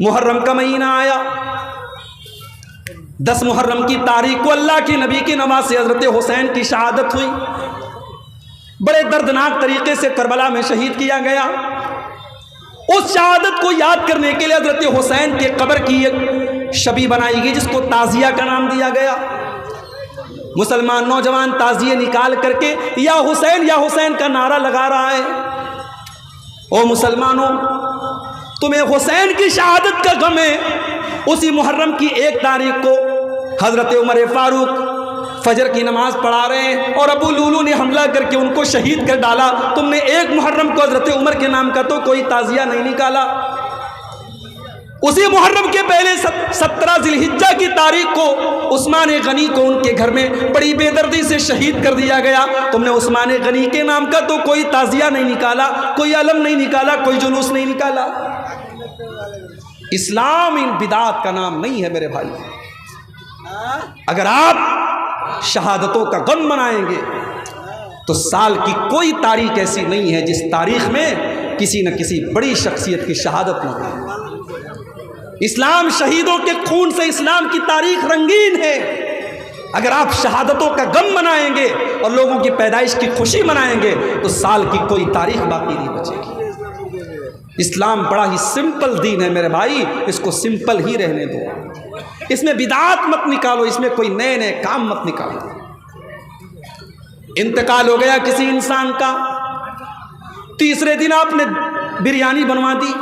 मुहर्रम का महीना आया, 10 मुहर्रम की तारीख को अल्लाह के नबी की नमाज से हज़रत हुसैन की शहादत हुई। बड़े दर्दनाक तरीके से करबला में शहीद किया गया। उस शहादत को याद करने के लिए हज़रत हुसैन के कब्र की एक शबी बनाई गई जिसको ताज़िया का नाम दिया गया। मुसलमान नौजवान ताज़िए निकाल करके या हुसैन का नारा लगा रहा है। ओ मुसलमानों, तुम्हें हुसैन की शहादत का गम है। उसी मुहर्रम की 1 तारीख को हज़रत उमर फारूक फजर की नमाज पढ़ा रहे हैं और अबू लूलू ने हमला करके उनको शहीद कर डाला। तुमने 1 मुहर्रम को हज़रत उमर के नाम का तो कोई ताज़िया नहीं निकाला। उसी मुहर्रम के पहले 17 ज़िलहिज्जा की तारीख को उस्मान गनी को उनके घर में बड़ी बेदर्दी से शहीद कर दिया गया। तुमने उस्मान गनी के नाम का तो कोई ताज़िया नहीं निकाला, कोई अलम नहीं निकाला, कोई जुलूस नहीं निकाला। इस्लाम इन बिदात का नाम नहीं है मेरे भाई। अगर आप शहादतों का गम मनाएंगे तो साल की कोई तारीख ऐसी नहीं है जिस तारीख में किसी न किसी बड़ी शख्सियत की शहादत न हो। इस्लाम शहीदों के खून से इस्लाम की तारीख रंगीन है। अगर आप शहादतों का गम मनाएंगे और लोगों की पैदाइश की खुशी मनाएंगे तो साल की कोई तारीख बाकी नहीं बचेगी। इस्लाम बड़ा ही सिंपल दीन है मेरे भाई, इसको सिंपल ही रहने दो। इसमें बिदात मत निकालो, इसमें कोई नए नए काम मत निकालो। इंतकाल हो गया किसी इंसान का, तीसरे दिन आपने बिरयानी बनवा दी,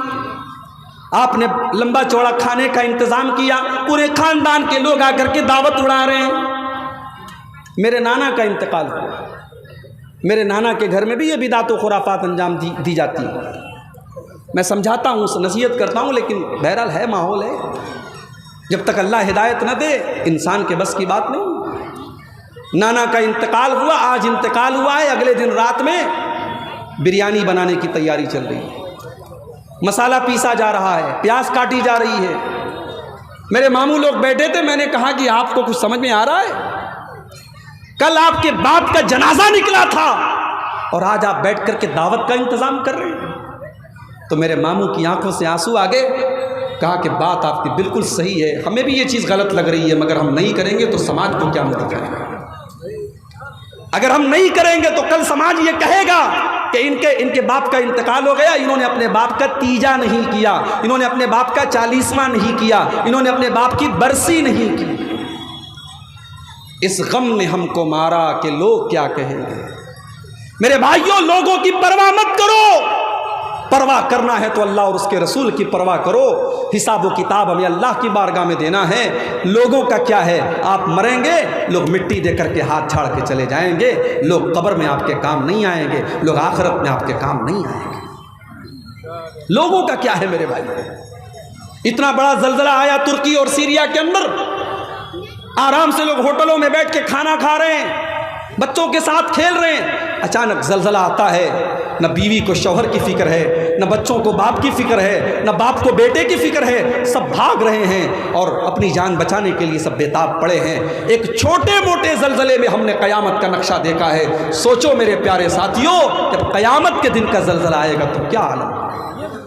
आपने लंबा चौड़ा खाने का इंतजाम किया, पूरे खानदान के लोग आकर के दावत उड़ा रहे हैं। मेरे नाना का इंतकाल हुआ, मेरे नाना के घर में भी ये बिदात व खुराफात अंजाम दी जाती है। मैं समझाता हूँ, नसीहत करता हूँ, लेकिन बहरहाल है, माहौल है। जब तक अल्लाह हिदायत न दे इंसान के बस की बात नहीं। नाना का इंतकाल हुआ, आज इंतकाल हुआ है, अगले दिन रात में बिरयानी बनाने की तैयारी चल रही है। मसाला पीसा जा रहा है, प्याज काटी जा रही है। मेरे मामू लोग बैठे थे, मैंने कहा कि आपको कुछ समझ में आ रहा है? कल आपके बाप का जनाजा निकला था और आज आप बैठ करके दावत का इंतजाम कर रहे हैं। तो मेरे मामू की आंखों से आंसू आ गए। कहा कि बात आपकी बिल्कुल सही है, हमें भी ये चीज़ गलत लग रही है, मगर हम नहीं करेंगे तो समाज को क्या मदद करेगा? अगर हम नहीं करेंगे तो कल समाज ये कहेगा कि इनके बाप का इंतकाल हो गया, इन्होंने अपने बाप का तीजा नहीं किया, इन्होंने अपने बाप का 40वां नहीं किया, इन्होंने अपने बाप की बरसी नहीं की। इस गम ने हमको मारा कि लोग क्या कहेंगे। मेरे भाइयों, लोगों की परवाह मत करो। परवाह करना है तो अल्लाह और उसके रसूल की परवाह करो। हिसाब व किताब हमें अल्लाह की बारगाह में देना है। लोगों का क्या है? आप मरेंगे, लोग मिट्टी दे करके हाथ झाड़ के चले जाएंगे, लोग कब्र में आपके काम नहीं आएंगे, लोग आखिरत में आपके काम नहीं आएंगे। लोगों का क्या है मेरे भाई? इतना बड़ा जलजला आया तुर्की और सीरिया के अंदर, आराम से लोग होटलों में बैठ के खाना खा रहे हैं, बच्चों के साथ खेल रहे हैं। अचानक जलजला आता है, न बीवी को शौहर की फिक्र है, न बच्चों को बाप की फिक्र है, न बाप को बेटे की फिक्र है। सब भाग रहे हैं और अपनी जान बचाने के लिए सब बेताब पड़े हैं। एक छोटे मोटे जलजले में हमने क़यामत का नक्शा देखा है। सोचो मेरे प्यारे साथियों, जब क़यामत के दिन का जलजला आएगा तो क्या हालत।